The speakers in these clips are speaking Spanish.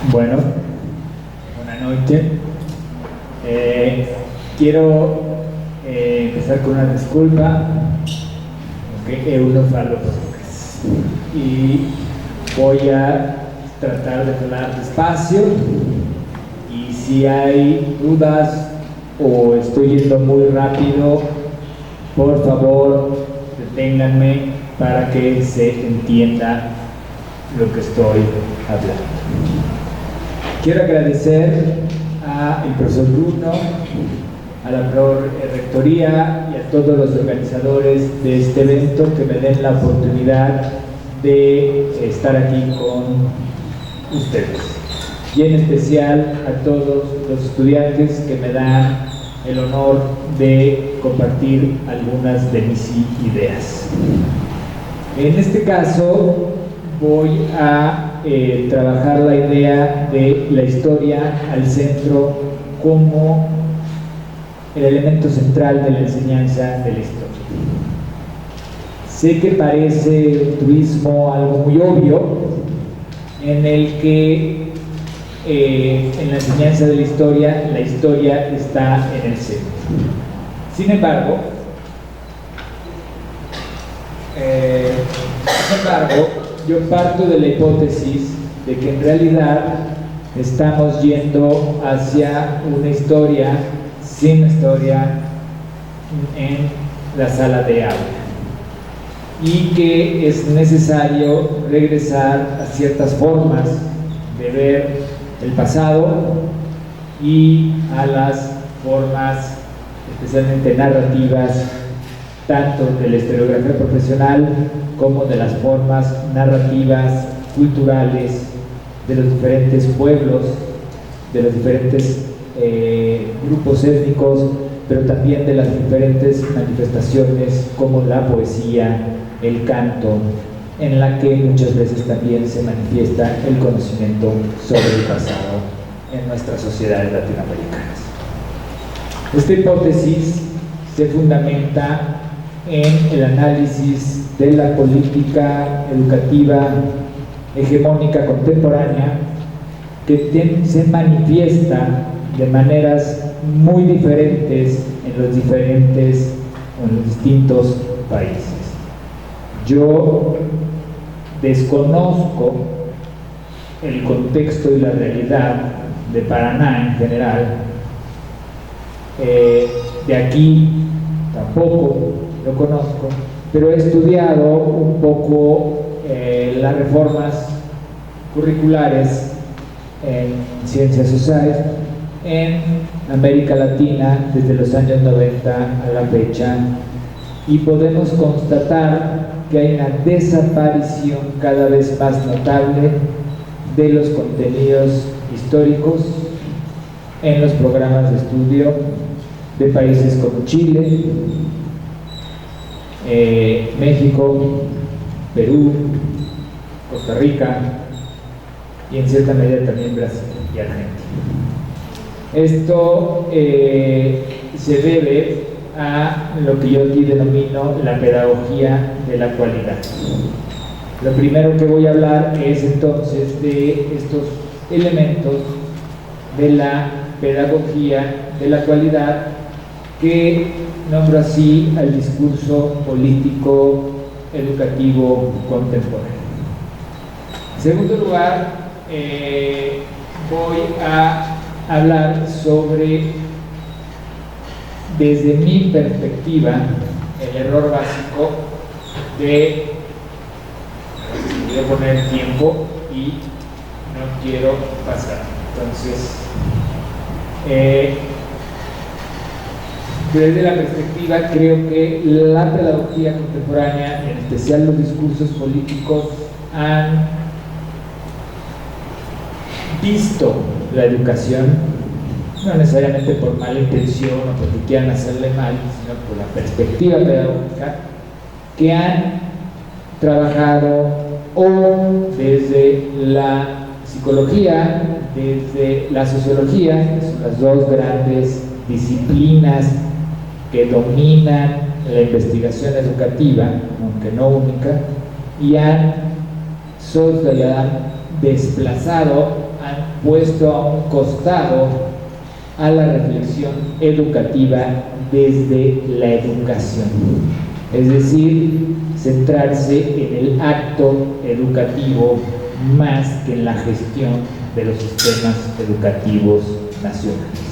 Bueno, buenas noches. Quiero empezar con una disculpa, porque eu no falo portugués y voy a tratar de hablar despacio, y si hay dudas o estoy yendo muy rápido, por favor deténganme para que se entienda lo que estoy hablando. Quiero agradecer al profesor Bruno, a la Rectoría y a todos los organizadores de este evento que me den la oportunidad de estar aquí con ustedes. Y en especial a todos los estudiantes que me dan el honor de compartir algunas de mis ideas. En este caso voy a trabajar la idea de la historia al centro como el elemento central de la enseñanza de la historia. Sé que parece un truismo algo muy obvio, en el que en la enseñanza de la historia está en el centro. Sin embargo, yo parto de la hipótesis de que en realidad estamos yendo hacia una historia sin historia en la sala de aula, y que es necesario regresar a ciertas formas de ver el pasado y a las formas especialmente narrativas, tanto de la historiografía profesional como de las formas narrativas culturales de los diferentes pueblos, de los diferentes grupos étnicos, pero también de las diferentes manifestaciones como la poesía, el canto, en la que muchas veces también se manifiesta el conocimiento sobre el pasado en nuestras sociedades latinoamericanas. Esta hipótesis se fundamenta en el análisis de la política educativa hegemónica contemporánea, que se manifiesta de maneras muy diferentes en los distintos países. Yo desconozco el contexto y la realidad de Paraná en general. De aquí tampoco lo conozco, pero he estudiado un poco las reformas curriculares en ciencias sociales en América Latina desde los años 90 a la fecha, y podemos constatar que hay una desaparición cada vez más notable de los contenidos históricos en los programas de estudio de países como Chile, México, Perú, Costa Rica y en cierta medida también Brasil y Argentina. Esto se debe a lo que yo aquí denomino la pedagogía de la cualidad. Lo primero que voy a hablar es entonces de estos elementos de la pedagogía de la cualidad, que nombro así al discurso político educativo contemporáneo. En segundo lugar, voy a hablar sobre, desde mi perspectiva, el error básico de, voy a poner tiempo y no quiero pasar. Entonces, desde la perspectiva, creo que la pedagogía contemporánea, en especial los discursos políticos, han visto la educación, no necesariamente por mala intención o porque quieran hacerle mal, sino por la perspectiva pedagógica, que han trabajado o desde la psicología, desde la sociología, que son las dos grandes disciplinas que dominan la investigación educativa, aunque no única, y han desplazado han puesto a un costado a la reflexión educativa desde la educación, es decir, centrarse en el acto educativo más que en la gestión de los sistemas educativos nacionales.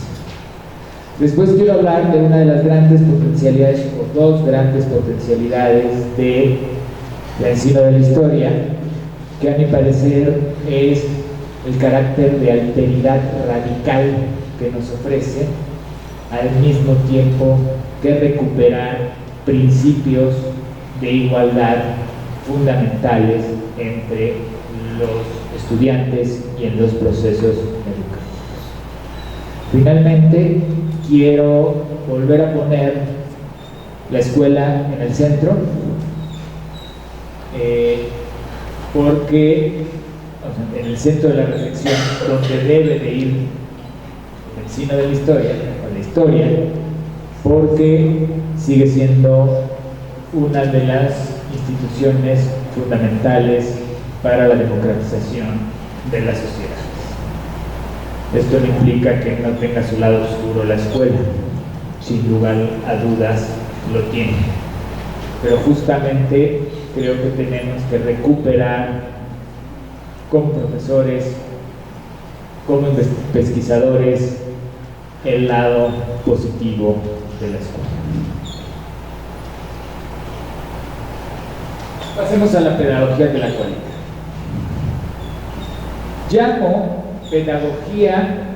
Después quiero hablar de una de las grandes potencialidades, o dos grandes potencialidades de la ensino de la historia, que a mi parecer es el carácter de alteridad radical que nos ofrece, al mismo tiempo que recuperar principios de igualdad fundamentales entre los estudiantes y en los procesos educativos. Finalmente, quiero volver a poner la escuela en el centro, porque en el centro de la reflexión, donde debe de ir el ensino de la historia, o la historia, porque sigue siendo una de las instituciones fundamentales para la democratización de las sociedades. Esto no implica que no tenga su lado oscuro la escuela, sin lugar a dudas lo tiene, pero justamente creo que tenemos que recuperar como profesores, como pesquisadores, el lado positivo de la escuela. Pasemos a la pedagogía de la cualidad. Llamo pedagogía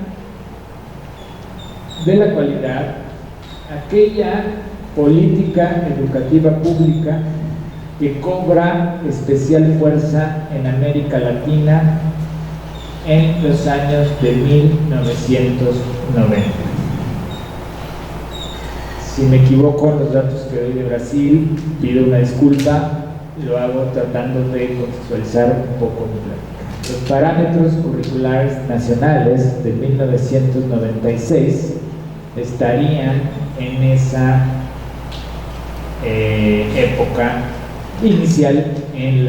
de la cualidad aquella política educativa pública que cobra especial fuerza en América Latina en los años de 1990. Si me equivoco en los datos que doy de Brasil, pido una disculpa, lo hago tratando de contextualizar un poco mi plática. Los parámetros curriculares nacionales de 1996 estarían en esa época inicial en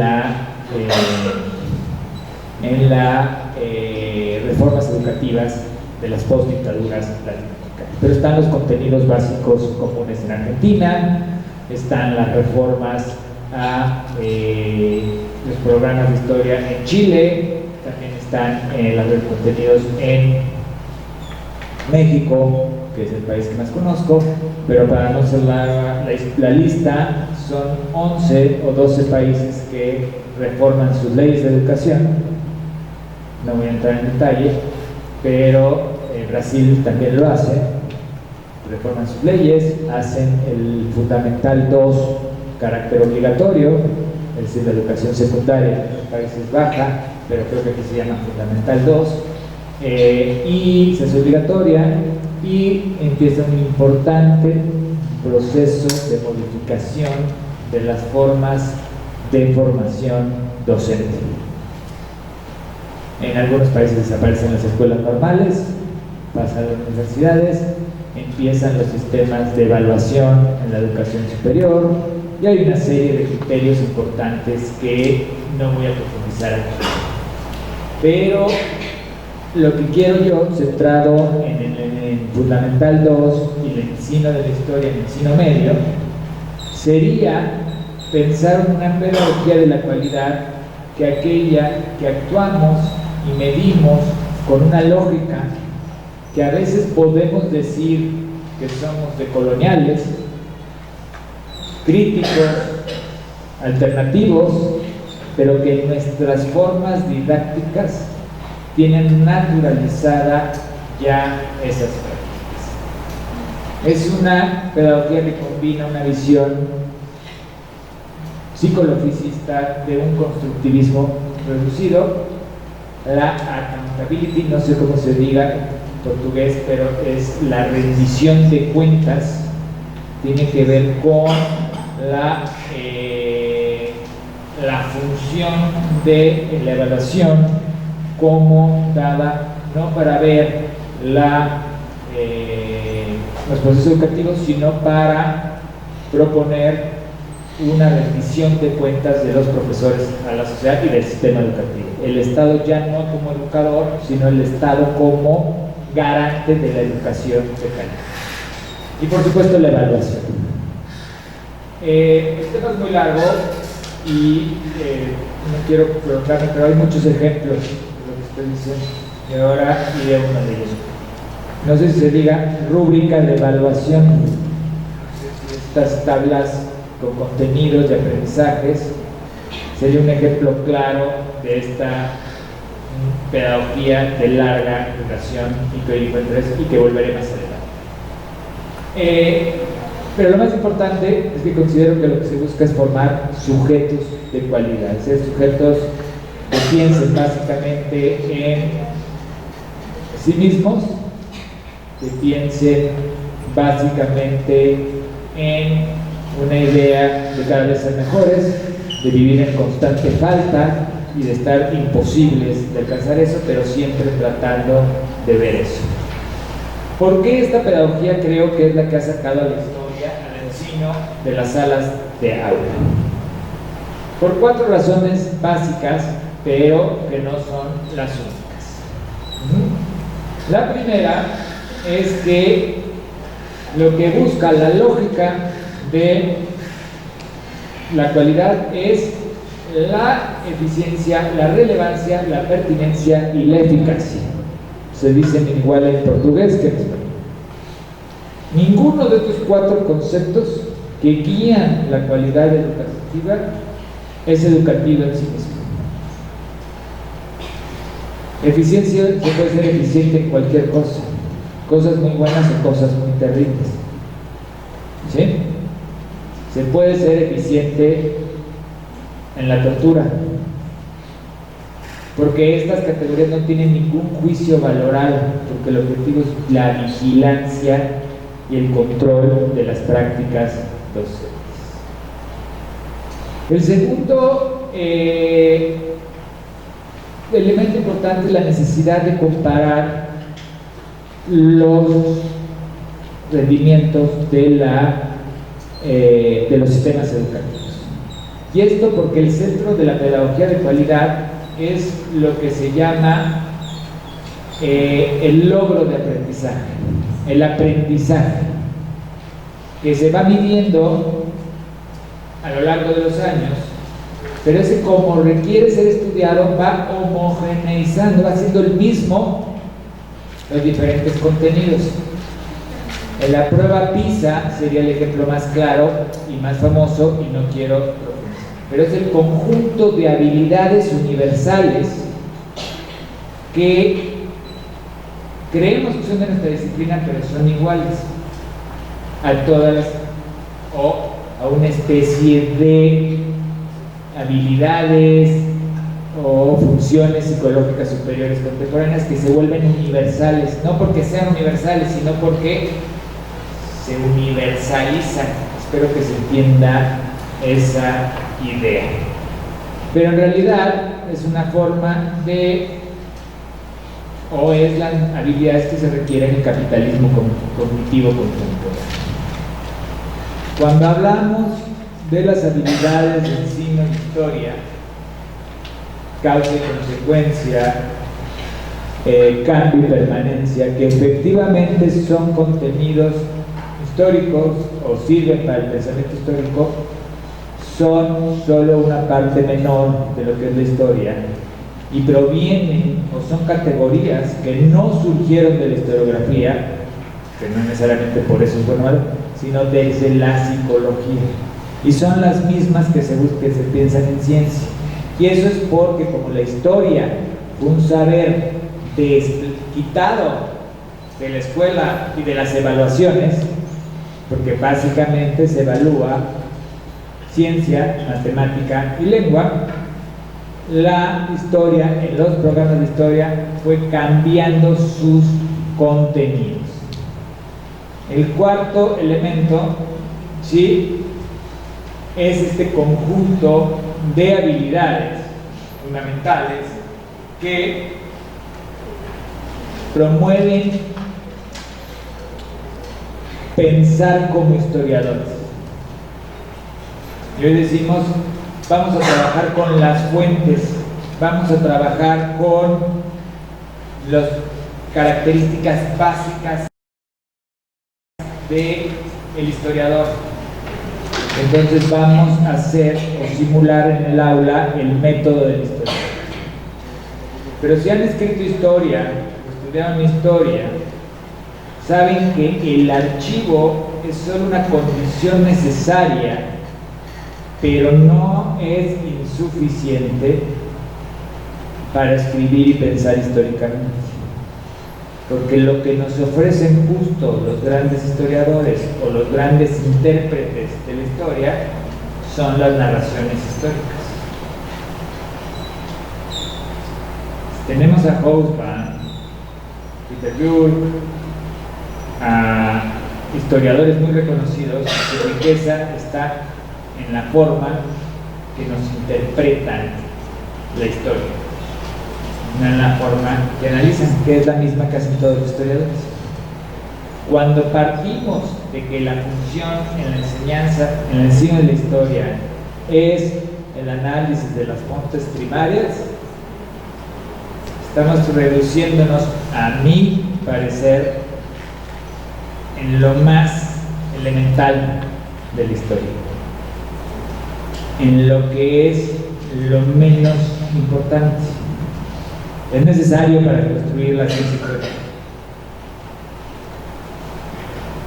reformas educativas de las postdictaduras latinoamericanas. Pero están los contenidos básicos comunes en Argentina, están las reformas a los programas de historia en Chile, también están los contenidos en México, que es el país que más conozco, pero para no ser la lista, son 11 o 12 países que reforman sus leyes de educación. No voy a entrar en detalle, pero Brasil también lo hace, reforman sus leyes, hacen el Fundamental 2 carácter obligatorio, es decir, la educación secundaria en los países baja, pero creo que aquí se llama Fundamental 2, y se hace obligatoria, y empieza un importante proceso de modificación de las formas de formación docente. En algunos países desaparecen las escuelas normales, pasan a las universidades, empiezan los sistemas de evaluación en la educación superior, y hay una serie de criterios importantes que no voy a profundizar aquí. Pero lo que quiero yo, centrado en el Fundamental 2 y el ensino de la historia, el ensino medio, sería pensar en una pedagogía de la cualidad que aquella que actuamos y medimos con una lógica que a veces podemos decir que somos decoloniales, críticos, alternativos, pero que nuestras formas didácticas tienen naturalizada ya esas prácticas. Es una pedagogía que combina una visión psicologicista de un constructivismo reducido, la accountability, no sé cómo se diga en portugués, pero es la rendición de cuentas, tiene que ver con la función de la evaluación como dada, no para ver los procesos educativos, sino para proponer una rendición de cuentas de los profesores a la sociedad y del sistema educativo. El Estado ya no como educador, sino el Estado como garante de la educación de calidad. Y por supuesto la evaluación. El tema es muy largo y no quiero prolongarme, pero hay muchos ejemplos de lo que estoy diciendo y ahora iré a uno de ellos. No sé si se diga rúbrica de evaluación. Estas tablas con contenidos de aprendizajes sería un ejemplo claro de esta pedagogía de larga duración y que hoy encuentres y que volveré más adelante. Pero lo más importante es que considero que lo que se busca es formar sujetos de cualidad, ser sujetos que piensen básicamente en sí mismos, que piensen básicamente en una idea de cada vez ser mejores, de vivir en constante falta y de estar imposibles de alcanzar eso, pero siempre tratando de ver eso. ¿Por qué esta pedagogía creo que es la que ha sacado a la historia al encino de las salas de aula? Por 4 razones básicas, pero que no son las únicas. La primera es que lo que busca la lógica de la cualidad es la eficiencia, la relevancia, la pertinencia y la eficacia. Se dicen igual en portugués que en español. Ninguno de estos 4 conceptos que guían la cualidad educativa es educativo en sí mismo. Eficiencia, se puede ser eficiente en cualquier cosa, cosas muy buenas o cosas muy terribles. ¿Sí? Se puede ser eficiente en la tortura, porque estas categorías no tienen ningún juicio valoral, porque el objetivo es la vigilancia y el control de las prácticas docentes. El segundo elemento importante es la necesidad de comparar los rendimientos de los sistemas educativos. Y esto porque el centro de la pedagogía de cualidad es lo que se llama el logro de aprendizaje, el aprendizaje, que se va midiendo a lo largo de los años, pero ese como requiere ser estudiado va homogeneizando, va siendo el mismo los diferentes contenidos. En la prueba PISA sería el ejemplo más claro y más famoso, y no quiero profundizar, pero es el conjunto de habilidades universales que creemos que son de nuestra disciplina, pero son iguales a todas o a una especie de habilidades o funciones psicológicas superiores contemporáneas que se vuelven universales, no porque sean universales, sino porque se universalizan. Espero que se entienda esa idea. Pero en realidad es una forma de, o es las habilidades que se requieren en el capitalismo cognitivo contemporáneo. Cuando hablamos de las habilidades de ensino en historia, causa y consecuencia, cambio y permanencia, que efectivamente son contenidos históricos o sirven para el pensamiento histórico, son solo una parte menor de lo que es la historia y provienen o son categorías que no surgieron de la historiografía, que no necesariamente por eso es bueno o malo, sino desde la psicología, y son las mismas que se piensan en ciencia. Y eso es porque como la historia fue un saber quitado de la escuela y de las evaluaciones, porque básicamente se evalúa ciencia, matemática y lengua, la historia, en los programas de historia, fue cambiando sus contenidos. El cuarto elemento, ¿sí?, es este conjunto de habilidades fundamentales que promueven pensar como historiadores. Y hoy decimos, vamos a trabajar con las fuentes, vamos a trabajar con las características básicas del historiador. Entonces vamos a hacer o simular en el aula el método del historiador. Pero si han escrito historia, estudiaron historia, saben que el archivo es solo una condición necesaria, pero no es insuficiente para escribir y pensar históricamente. Porque lo que nos ofrecen justo los grandes historiadores o los grandes intérpretes de la historia son las narraciones históricas. Tenemos a Hobsbawm, Peter Drucker, a historiadores muy reconocidos. Su riqueza está en la forma que nos interpretan la historia, no en la forma que analizan, que es la misma que hacen todos los historiadores. Cuando partimos de que la función en la enseñanza, en el enseño de la historia, es el análisis de las fuentes primarias, estamos reduciéndonos, a mi parecer, en lo más elemental de la historia, en lo que es lo menos importante. Es necesario para construir la ciencia histórica,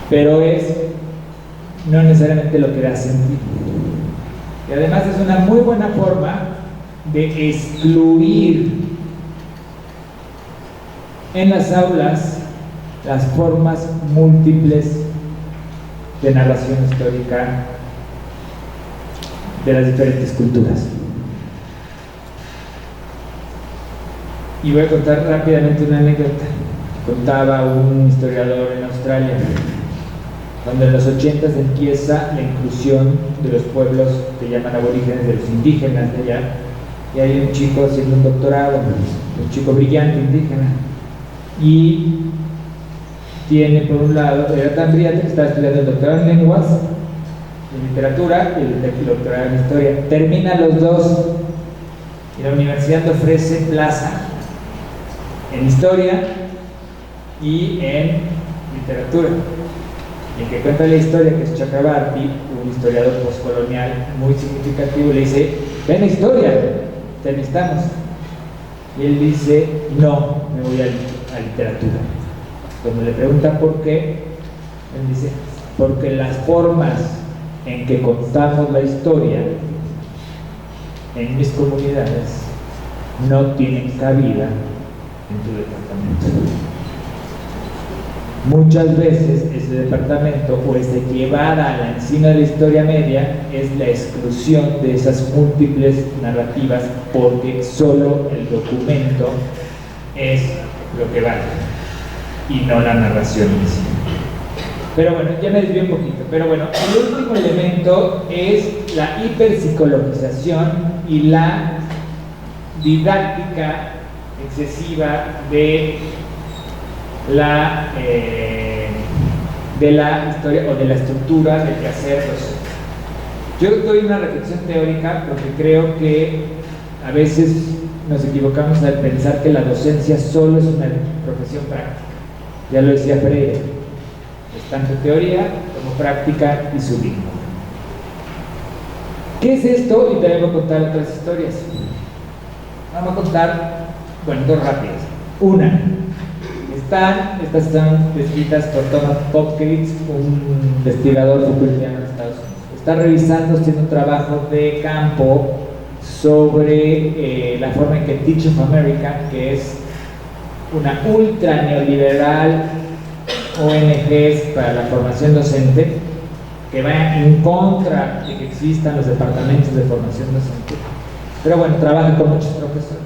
pero es no necesariamente lo que da sentido. Y además es una muy buena forma de excluir en las aulas las formas múltiples de narración histórica de las diferentes culturas. Y voy a contar rápidamente una anécdota. Contaba un historiador en Australia, cuando en los 80 empieza la inclusión de los pueblos que llaman aborígenes, de los indígenas de allá, y hay un chico haciendo un doctorado, un chico brillante indígena, y tiene por un lado, era tan brillante que estaba estudiando el doctorado en lenguas, en literatura y el doctorado en historia. Termina los dos y la universidad ofrece plaza en historia y en literatura. Y el que cuenta la historia, que es Chakrabarty, un historiador postcolonial muy significativo, le dice: ven a historia, te necesitamos. Y él dice: no, me voy a literatura. Cuando le preguntan por qué, él dice: porque las formas en que contamos la historia en mis comunidades no tienen cabida en tu departamento. Muchas veces ese departamento o esa llevada a la encima de la historia media es la exclusión de esas múltiples narrativas, porque solo el documento es lo que vale y no la narración en sí. Pero bueno, ya me desvié un poquito. Pero bueno, el último elemento es la hiperpsicologización y la didáctica excesiva de la historia o de la estructura del quehacer docente. Yo doy una reflexión teórica porque creo que a veces nos equivocamos al pensar que la docencia solo es una profesión práctica. Ya lo decía Freire, es tanto teoría como práctica y su vínculo. ¿Qué es esto? Y también voy a contar otras historias. Vamos a contar, bueno, dos rápidas. Una, estas están descritas por Thomas Popkewitz, un investigador fulbriano de Estados Unidos. Está revisando, haciendo un trabajo de campo sobre la forma en que Teach of America, que es una ultra neoliberal ONG para la formación docente, que va en contra de que existan los departamentos de formación docente, pero bueno, trabaja con muchos profesores.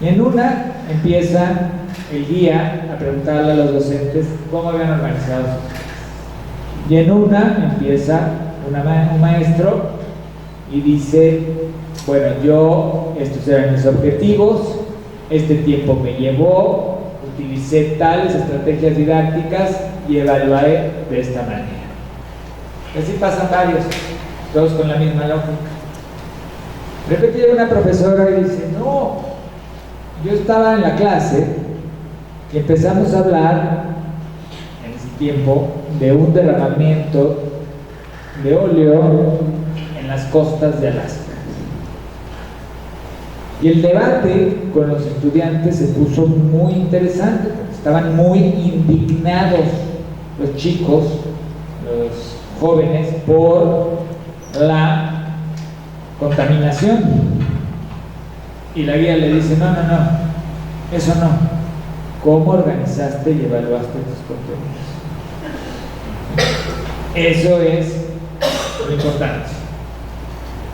Y en una empieza el guía a preguntarle a los docentes cómo habían organizado sus clases. Y en una empieza un maestro y dice: bueno, yo, estos eran mis objetivos, este tiempo me llevó, utilicé tales estrategias didácticas y evalué de esta manera. Y así pasan varios. todos con la misma lógica. De repente llega una profesora y dice, no, yo estaba en la clase y empezamos a hablar en ese tiempo de un derramamiento de óleo en las costas de Alaska. Y el debate con los estudiantes se puso muy interesante, porque estaban muy indignados los chicos, los jóvenes, por la contaminación. Y la guía le dice, no, eso no. ¿Cómo organizaste y evaluaste tus contenidos? Eso es lo importante.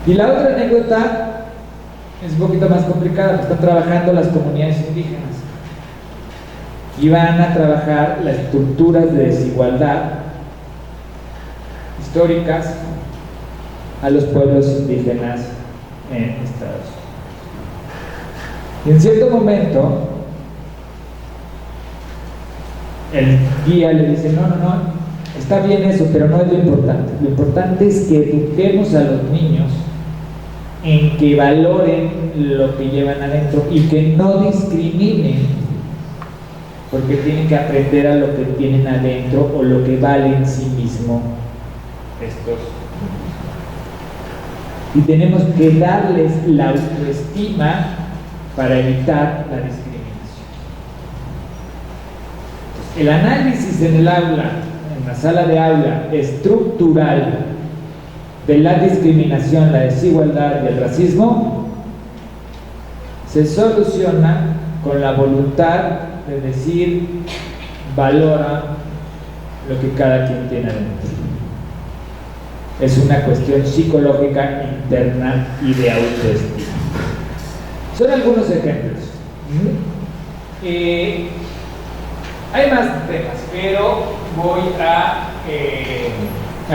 Y la otra anécdota es un poquito más complicada. Están trabajando las comunidades indígenas y van a trabajar las estructuras de desigualdad históricas a los pueblos indígenas en Estados Unidos. Y en cierto momento el guía le dice, no, está bien eso, pero no es lo importante. Lo importante es que eduquemos a los niños en que valoren lo que llevan adentro y que no discriminen, porque tienen que aprender a lo que tienen adentro o lo que vale en sí mismo estos niños. Y tenemos que darles la autoestima para evitar la discriminación. El análisis en el aula, en la sala de aula estructural de la discriminación, la desigualdad y el racismo se soluciona con la voluntad de decir, valora lo que cada quien tiene adentro. Es una cuestión psicológica interna y de autoestima. Son algunos ejemplos. Hay más temas, pero voy a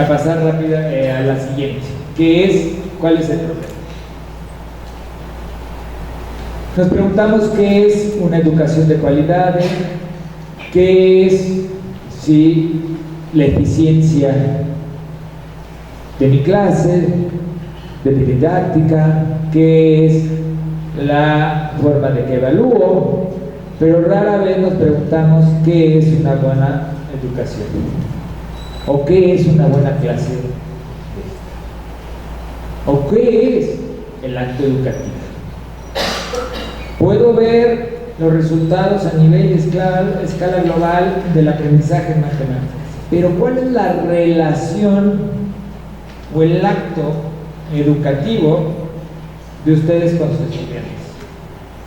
pasar rápido a la siguiente, que es, ¿cuál es el problema? Nos preguntamos qué es una educación de calidad, qué es la eficiencia de mi clase, de mi didáctica, qué es la forma de que evalúo, pero rara vez nos preguntamos qué es una buena educación o qué es una buena clase o qué es el acto educativo. Puedo ver los resultados a nivel de escala global del aprendizaje en matemáticas, pero ¿cuál es la relación o el acto educativo de ustedes con sus estudiantes?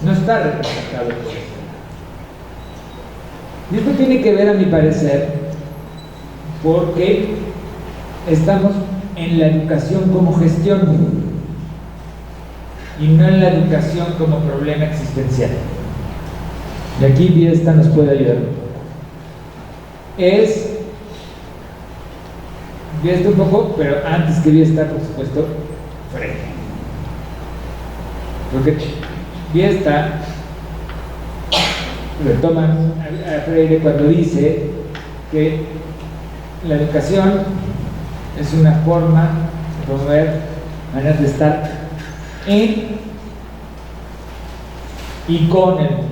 No está representado por esto. Y esto tiene que ver, a mi parecer, porque estamos en la educación como gestión y no en la educación como problema existencial. Y aquí Viesta nos puede ayudar un poco. Viesta un poco, pero antes que Viesta, por supuesto, Freire. Porque Viesta retoma a Freire cuando dice que la educación es una forma de promover maneras de estar en y con el mundo.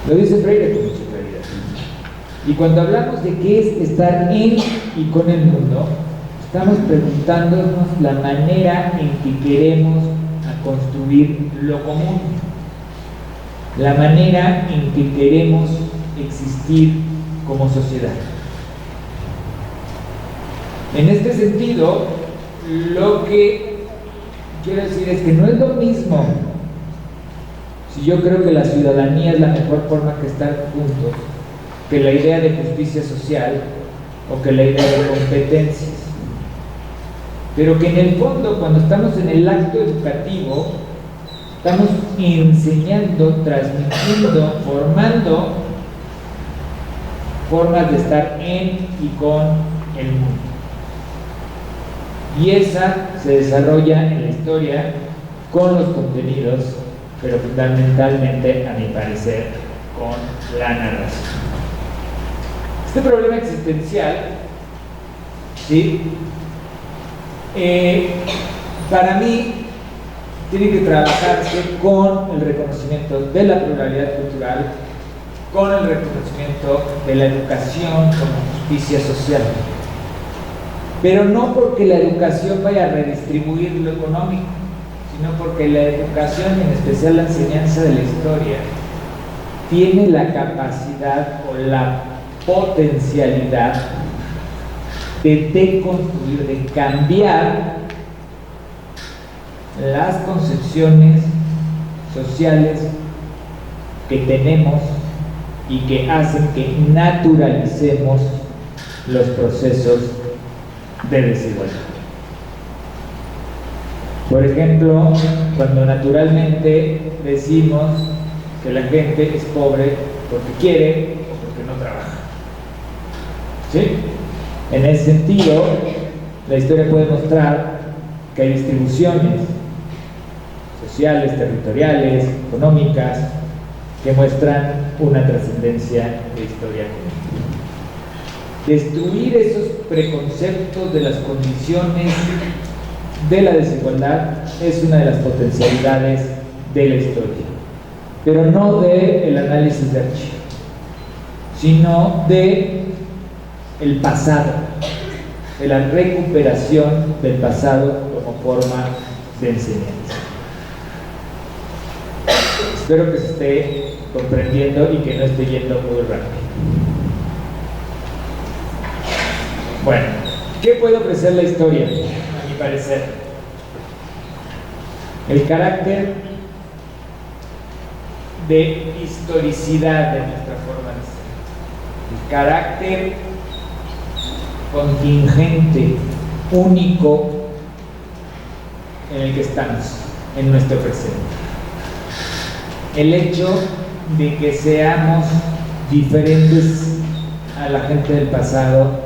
Lo dice Freire con mucha claridad. Y cuando hablamos de qué es estar en y con el mundo, estamos preguntándonos la manera en que queremos construir lo común, la manera en que queremos existir como sociedad. En este sentido, lo que quiero decir es que no es lo mismo si yo creo que la ciudadanía es la mejor forma que estar juntos, que la idea de justicia social o que la idea de competencias. Pero que en el fondo, cuando estamos en el acto educativo, estamos enseñando, transmitiendo, formando formas de estar en y con el mundo. Y esa se desarrolla en la historia con los contenidos, pero fundamentalmente, a mi parecer, con la narración. Este problema existencial, ¿sí? Para mí tiene que trabajarse con el reconocimiento de la pluralidad cultural, con el reconocimiento de la educación como justicia social, pero no porque la educación vaya a redistribuir lo económico, sino porque la educación, en especial la enseñanza de la historia, tiene la capacidad o la potencialidad de deconstruir, de cambiar las concepciones sociales que tenemos y que hacen que naturalicemos los procesos de desigualdad. Por ejemplo, cuando naturalmente decimos que la gente es pobre porque quiere o porque no trabaja, ¿sí? En ese sentido, la historia puede mostrar que hay distribuciones sociales, territoriales, económicas, que muestran una trascendencia de historia común. Destruir esos preconceptos de las condiciones de la desigualdad es una de las potencialidades de la historia, pero no del análisis de archivo, sino de el pasado, de la recuperación del pasado como forma de enseñanza. Espero que se esté comprendiendo y que no esté yendo muy rápido. Bueno, ¿qué puede ofrecer la historia? A mi parecer, el carácter de historicidad de nuestra forma de ser, el carácter contingente, único en el que estamos, en nuestro presente. El hecho de que seamos diferentes a la gente del pasado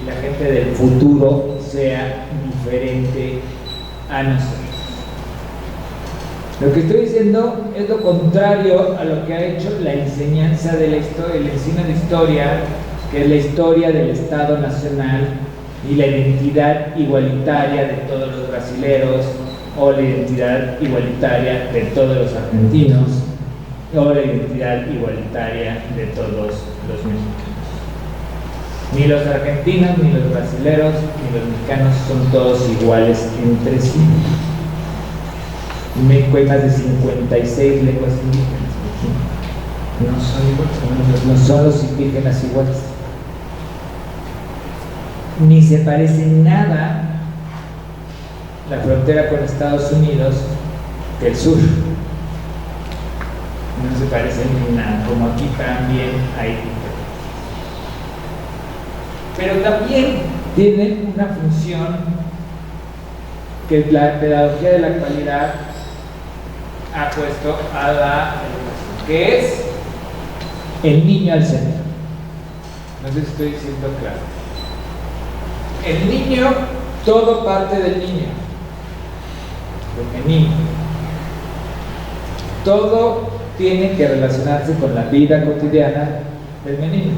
y la gente del futuro sea diferente a nosotros. Lo que estoy diciendo es lo contrario a lo que ha hecho la enseñanza de la historia, el enseño de historia, que es la historia del Estado Nacional y la identidad igualitaria de todos los brasileros, o la identidad igualitaria de todos los argentinos, o la identidad igualitaria de todos los mexicanos. Ni los argentinos, ni los brasileros, ni los mexicanos son todos iguales entre sí. En México hay más de 56 lenguas indígenas. No son iguales, no son los indígenas iguales. Ni se parece en nada la frontera con Estados Unidos que el sur. No se parece en nada, como aquí también hay diferencias. Pero también tiene una función que la pedagogía de la actualidad ha puesto a la educación, que es el niño al centro. No sé si estoy diciendo claro. El niño, todo parte del niño, del menino. Todo tiene que relacionarse con la vida cotidiana del menino.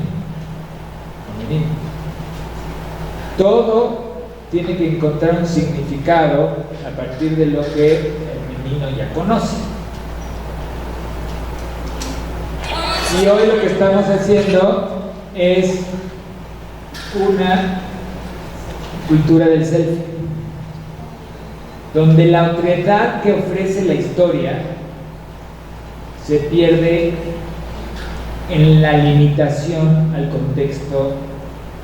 Todo tiene que encontrar un significado a partir de lo que el menino ya conoce. Y hoy lo que estamos haciendo es una cultura del selfie, donde la otredad que ofrece la historia se pierde en la limitación al contexto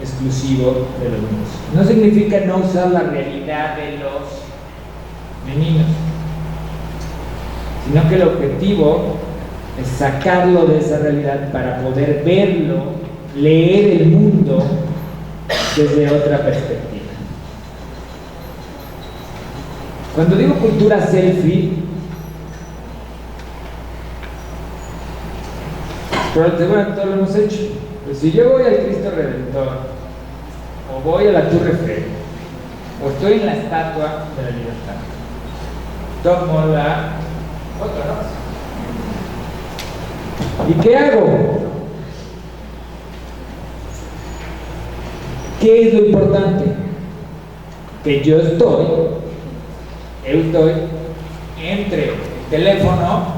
exclusivo de los niños. No significa no usar la realidad de los meninos, sino que el objetivo es sacarlo de esa realidad para poder verlo, leer el mundo desde otra perspectiva. Cuando digo cultura selfie, seguramente todos lo hemos hecho. Pues si yo voy al Cristo Redentor, o voy a la Torre Eiffel, o estoy en la Estatua de la Libertad, tomo la foto, ¿no? ¿Y qué hago? ¿qué es lo importante? Que yo estoy entre el teléfono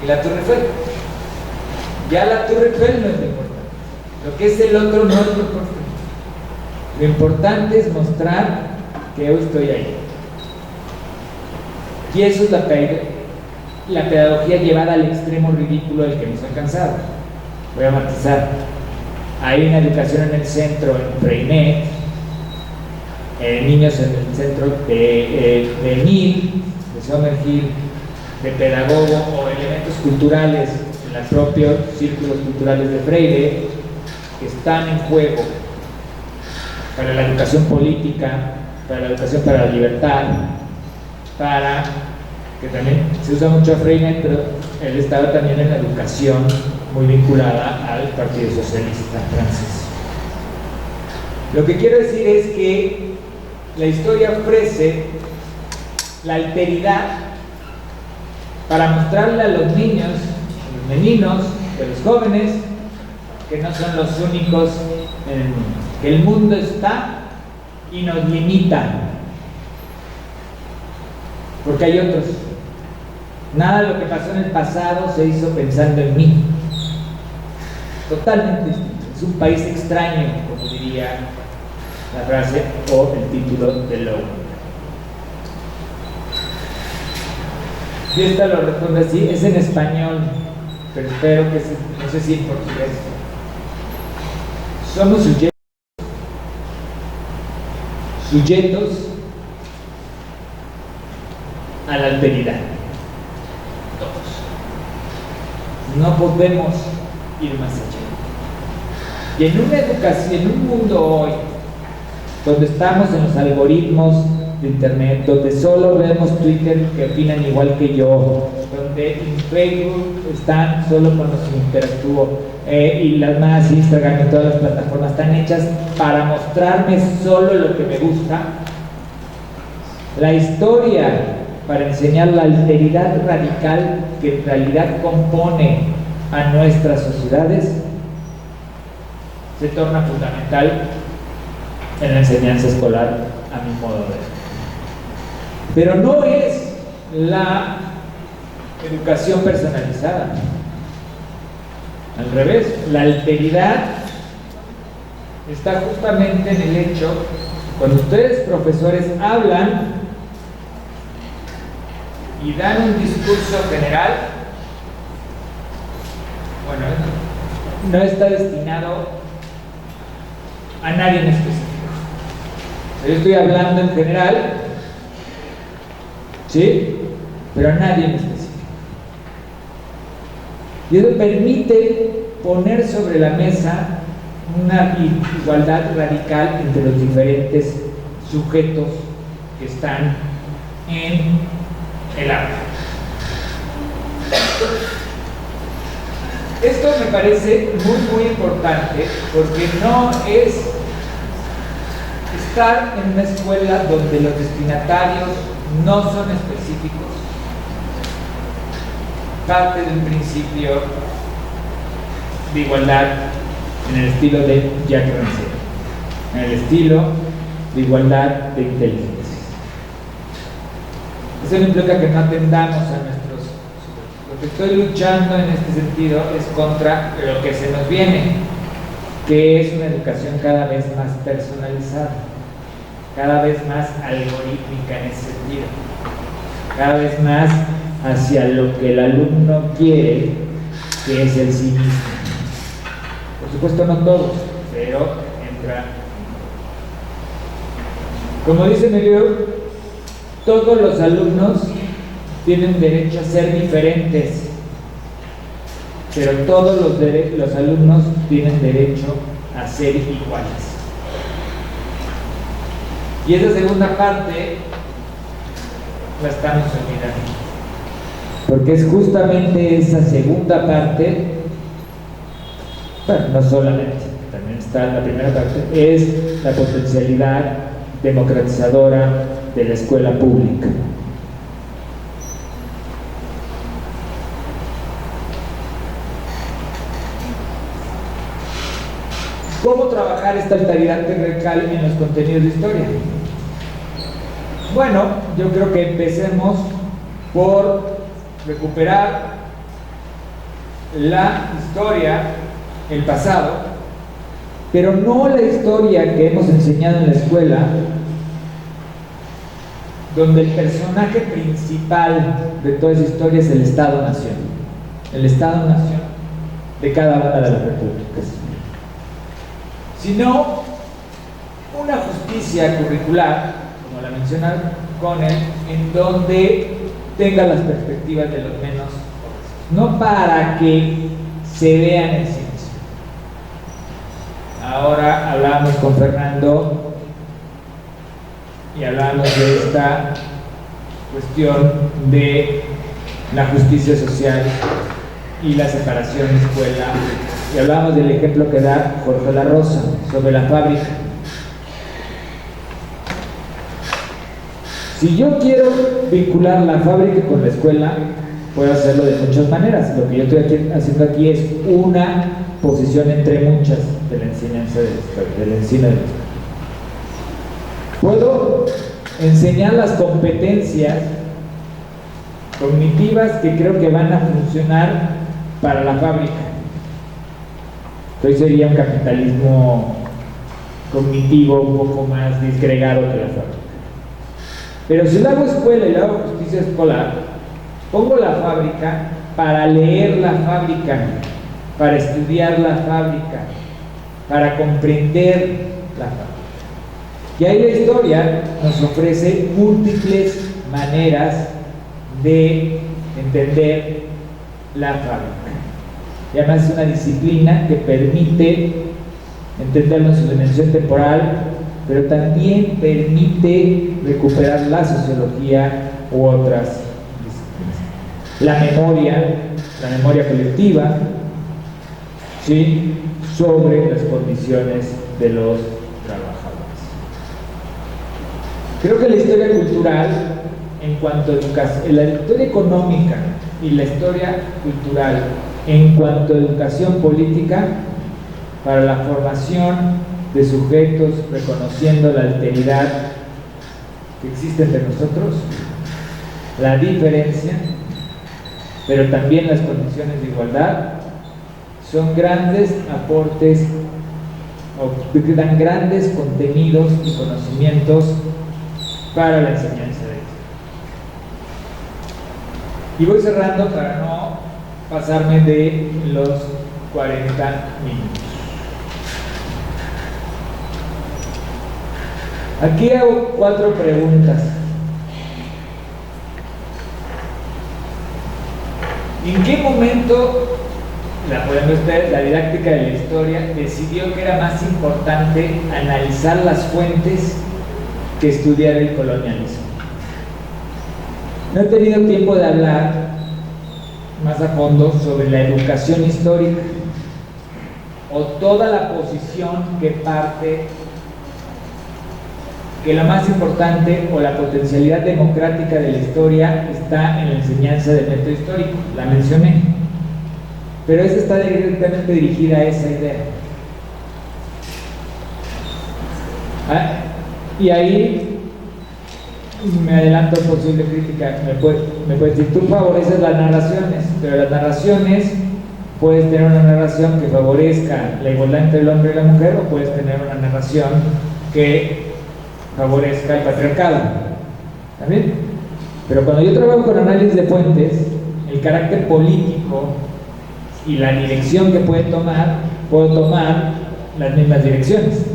y la Torre Eiffel. Ya la Torre Eiffel no es lo importante. Lo que es el otro no es lo importante. Lo importante es mostrar que yo estoy ahí. Y eso es la pedagogía llevada al extremo ridículo del que nos ha alcanzado. Voy a matizar. Hay una educación en el centro, en Freinet, niños en el centro de Hill, de Summerhill, de pedagogo o elementos culturales en los propios círculos culturales de Freire que están en juego para la educación política, para la educación para la libertad, que también se usa mucho a Freire, pero él estaba también en la educación muy vinculada al Partido Socialista francés. Lo que quiero decir es que la historia ofrece la alteridad para mostrarle a los niños, a los meninos, a los jóvenes, que no son los únicos en el mundo, que el mundo está y nos limita, porque hay otros. Nada de lo que pasó en el pasado se hizo pensando en mí. Totalmente distinto. Es un país extraño, como diría la frase o el título de Lowe. Y esta lo responde así, es en español, pero espero que no sé si en portugués. Somos sujetos a la alteridad. Todos. No podemos ir más allá. Y en una educación, en un mundo hoy, donde estamos en los algoritmos de internet, donde solo vemos Twitter que opinan igual que yo, donde en Facebook están solo con los que interactúo, y las más Instagram y todas las plataformas están hechas para mostrarme solo lo que me gusta. La historia para enseñar la alteridad radical que en realidad compone a nuestras sociedades se torna fundamental en la enseñanza escolar, a mi modo de ver. Pero no es la educación personalizada. Al revés, la alteridad está justamente en el hecho, cuando ustedes, profesores, hablan y dan un discurso general, bueno, no está destinado a nadie en específico. Yo estoy hablando en general, ¿sí? Pero a nadie en específico. Y eso permite poner sobre la mesa una igualdad radical entre los diferentes sujetos que están en el arte. Esto me parece muy importante porque no es estar en una escuela donde los destinatarios no son específicos. Parte de un principio de igualdad en el estilo de Jacques Rancière, en el estilo de igualdad de inteligencia. Eso no implica que no atendamos a nuestros. Lo que estoy luchando en este sentido es contra lo que se nos viene, que es una educación cada vez más personalizada, cada vez más algorítmica en ese sentido, cada vez más hacia lo que el alumno quiere, que es el sí mismo. Por supuesto no todos, pero entra. Como dice Melieu, todos los alumnos tienen derecho a ser diferentes, pero todos los alumnos tienen derecho a ser iguales. Y esa segunda parte la estamos olvidando, porque es justamente esa segunda parte, bueno, no solamente, también está la primera parte, es la potencialidad democratizadora de la escuela pública. ¿Cómo trabajar esta alteridad patriarcal en los contenidos de historia? Bueno, yo creo que empecemos por recuperar la historia, el pasado, pero no la historia que hemos enseñado en la escuela, donde el personaje principal de toda esa historia es el Estado-Nación, el Estado-Nación de cada una de las repúblicas, sino una justicia curricular, como la menciona Connell, en donde tenga las perspectivas de los menos pobres, no para que se vean en sí mismos. Ahora hablábamos con Fernando y hablamos de esta cuestión de la justicia social y la separación escuela, y hablábamos del ejemplo que da Jorge La Rosa sobre la fábrica. Si yo quiero vincular la fábrica con la escuela, puedo hacerlo de muchas maneras. Lo que yo estoy haciendo aquí es una posición entre muchas de la enseñanza de la historia, del ensino de la historia. Puedo enseñar las competencias cognitivas que creo que van a funcionar para la fábrica. Entonces sería un capitalismo cognitivo un poco más disgregado que la fábrica. Pero si le hago escuela y le hago justicia escolar, pongo la fábrica para leer la fábrica, para estudiar la fábrica, para comprender la fábrica. Y ahí la historia nos ofrece múltiples maneras de entender la fábrica. Y además es una disciplina que permite entenderlo en su dimensión temporal, pero también permite recuperar la sociología u otras disciplinas. La memoria colectiva, ¿sí?, sobre las condiciones de los trabajadores. Creo que la historia cultural, en cuanto a educación, la historia económica y la historia cultural, en cuanto a educación política, para la formación de sujetos, reconociendo la alteridad que existe entre nosotros, la diferencia, pero también las condiciones de igualdad, son grandes aportes, o dan grandes contenidos y conocimientos para la enseñanza de esto. Y voy cerrando para no pasarme de los 40 minutos. Aquí hago 4 preguntas. ¿En qué momento la didáctica de la historia decidió que era más importante analizar las fuentes que estudiar el colonialismo? No he tenido tiempo de hablar más a fondo sobre la educación histórica o toda la posición que parte que la más importante o la potencialidad democrática de la historia está en la enseñanza del método histórico. La mencioné, pero esa está directamente dirigida a esa idea. Y ahí me adelanto a posible crítica. Me puedes decir, tú favoreces las narraciones, pero las narraciones, puedes tener una narración que favorezca la igualdad entre el hombre y la mujer, o puedes tener una narración que favorezca el patriarcado. ¿También? Pero cuando yo trabajo con análisis de fuentes, el carácter político y la dirección que puedo tomar las mismas direcciones.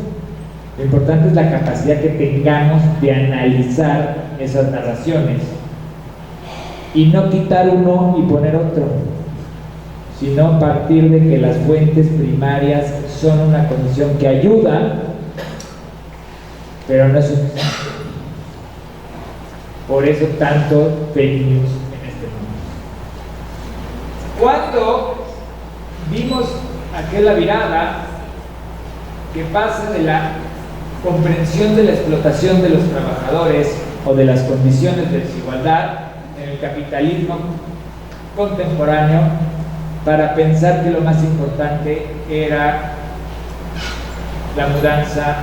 Lo importante es la capacidad que tengamos de analizar esas narraciones y no quitar uno y poner otro, sino partir de que las fuentes primarias son una condición que ayuda, pero no es suficiente. Por eso tanto fake news en este mundo. Cuando vimos aquella virada que pasa de la comprensión de la explotación de los trabajadores o de las condiciones de desigualdad en el capitalismo contemporáneo, para pensar que lo más importante era la mudanza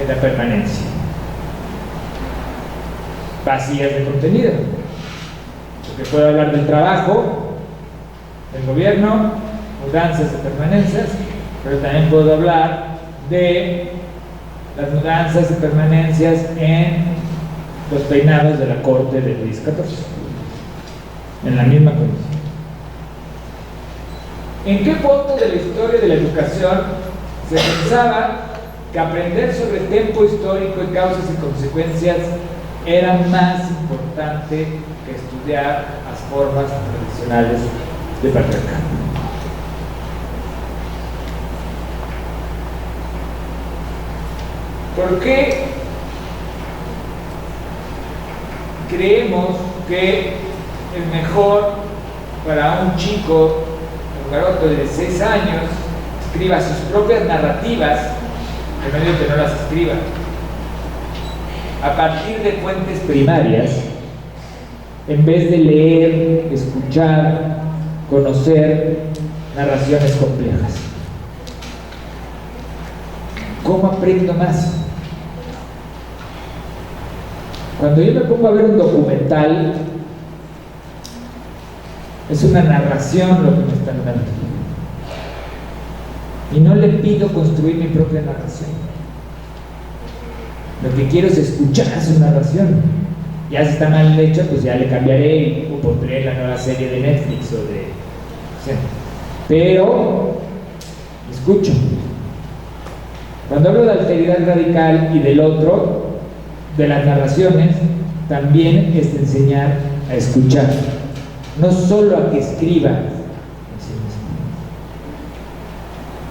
en la permanencia. Vacías de contenido. Porque puedo hablar del trabajo, del gobierno, mudanzas de permanencias, pero también puedo hablar de las mudanzas y permanencias en los peinados de la corte de Luis XIV, en la misma condición. ¿En qué punto de la historia de la educación se pensaba que aprender sobre el tiempo histórico y causas y consecuencias era más importante que estudiar las formas tradicionales de patriarcado? ¿Por qué creemos que es mejor para un chico, un garoto de 6 años, escriba sus propias narrativas, en medio de que no las escriba, a partir de fuentes primarias, en vez de leer, escuchar, conocer narraciones complejas? ¿Cómo aprendo más? Cuando yo me pongo a ver un documental, es una narración lo que me están dando. Y no le pido construir mi propia narración. Lo que quiero es escuchar su narración. Ya si está mal hecho, pues ya le cambiaré o pondré la nueva serie de Netflix o de... Sí. Pero escucho. Cuando hablo de alteridad radical y del otro, de las narraciones, también es enseñar a escuchar, no solo a que escriba.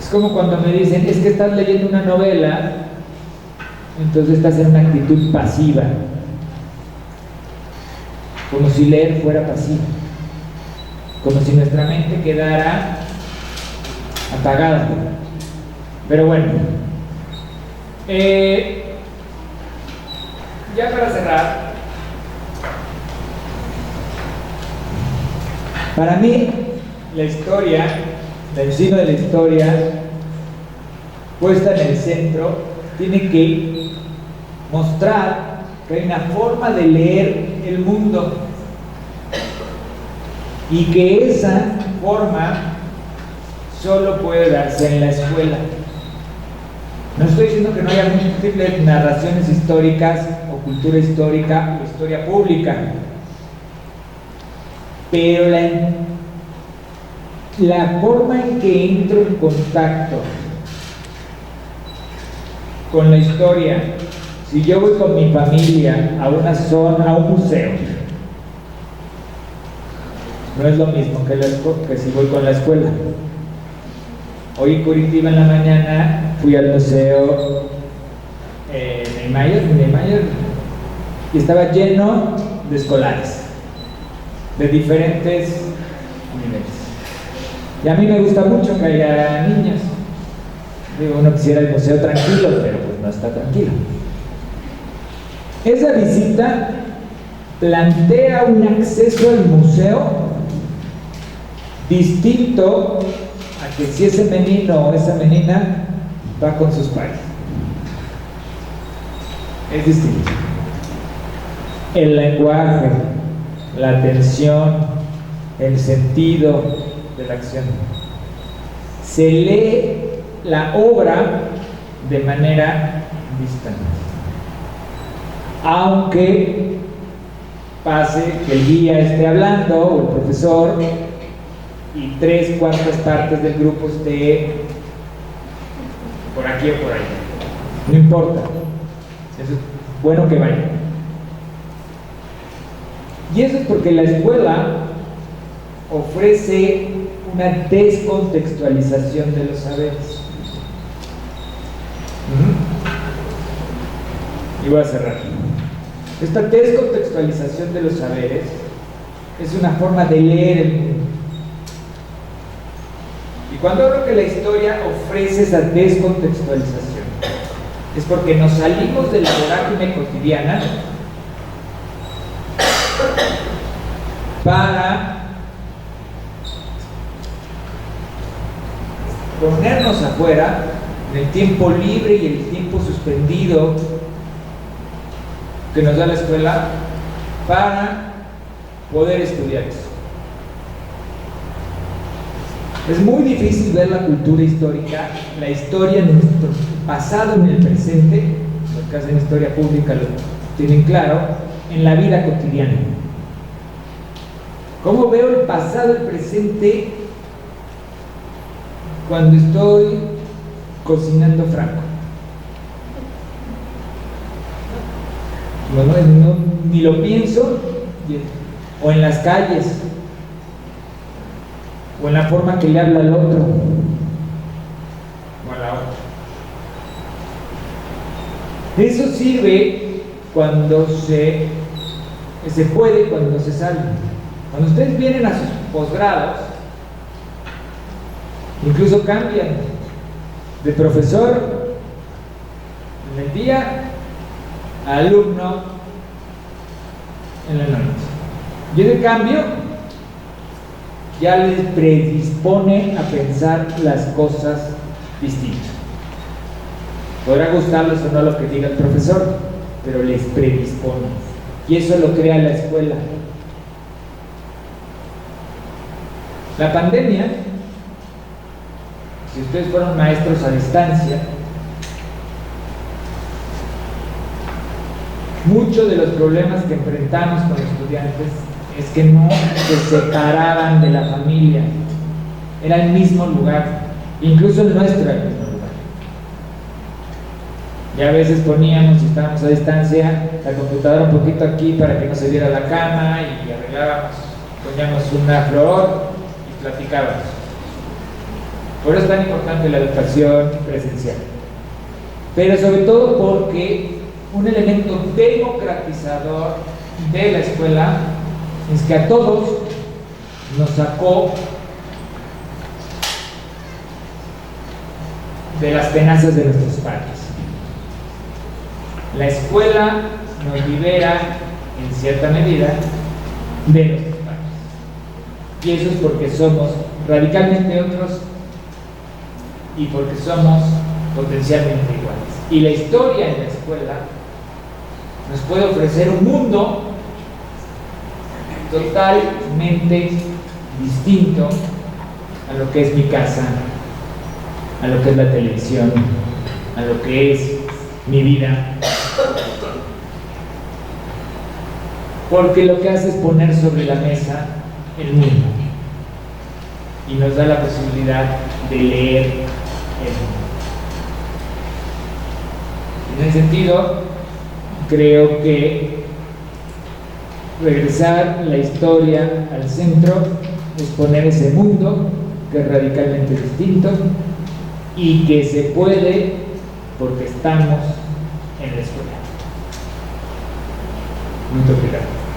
Es como cuando me dicen, es que estás leyendo una novela, entonces estás en una actitud pasiva, como si leer fuera pasivo, como si nuestra mente quedara apagada. Pero bueno, ya para cerrar, para mí la historia, la encima de la historia puesta en el centro, tiene que mostrar que hay una forma de leer el mundo y que esa forma solo puede darse en la escuela. No estoy diciendo que no haya múltiples narraciones históricas o cultura histórica o historia pública, pero la forma en que entro en contacto con la historia, si yo voy con mi familia a una zona, a un museo, no es lo mismo que si voy con la escuela. Hoy en Curitiba en la mañana fui al museo Niemeyer y estaba lleno de escolares de diferentes niveles. Y a mí me gusta mucho que haya niños. Digo, uno quisiera el museo tranquilo, pero pues no está tranquilo. Esa visita plantea un acceso al museo distinto a que si ese menino o esa menina va con sus padres. Es distinto. El lenguaje, la atención, el sentido de la acción. Se lee la obra de manera distinta. Aunque pase que el guía esté hablando o el profesor y 3/4 partes del grupo esté por aquí o por ahí. No importa. Eso es bueno que vaya. Y eso es porque la escuela ofrece una descontextualización de los saberes. Y voy a cerrar. Esta descontextualización de los saberes es una forma de leer el mundo. Y cuando hablo que la historia ofrece esa descontextualización, es porque nos salimos de la vorágine cotidiana para ponernos afuera en el tiempo libre y el tiempo suspendido que nos da la escuela para poder estudiar eso. Es muy difícil ver la cultura histórica, la historia en nuestro pasado, en el presente, los que hacen historia pública lo tienen claro, en la vida cotidiana. ¿Cómo veo el pasado, el presente, cuando estoy cocinando franco? Bueno, ni lo pienso, o en las calles, o en la forma que le habla al otro, o a la otra. Eso sirve cuando se puede, cuando se sale. Cuando ustedes vienen a sus posgrados, incluso cambian de profesor en el día a alumno en la noche. Y en el cambio ya les predispone a pensar las cosas distintas. Podrá gustarles o no lo que diga el profesor, pero les predispone. Y eso lo crea la escuela. La pandemia, si ustedes fueron maestros a distancia, muchos de los problemas que enfrentamos con los estudiantes es que no se separaban de la familia, era el mismo lugar, incluso el nuestro era el mismo lugar. Ya a veces poníamos, si estábamos a distancia, la computadora un poquito aquí para que no se viera la cama y arreglábamos, poníamos una flor y platicábamos. Por eso es tan importante la educación presencial, pero sobre todo porque un elemento democratizador de la escuela es que a todos nos sacó de las tenazas de nuestros padres. La escuela nos libera en cierta medida de nuestros padres, y eso es porque somos radicalmente otros y porque somos potencialmente iguales. Y la historia en la escuela nos puede ofrecer un mundo totalmente distinto a lo que es mi casa, a lo que es la televisión, a lo que es mi vida, porque lo que hace es poner sobre la mesa el mundo y nos da la posibilidad de leer el mundo. En ese sentido, creo que regresar la historia al centro es poner ese mundo que es radicalmente distinto y que se puede porque estamos en la escuela. Muchas gracias.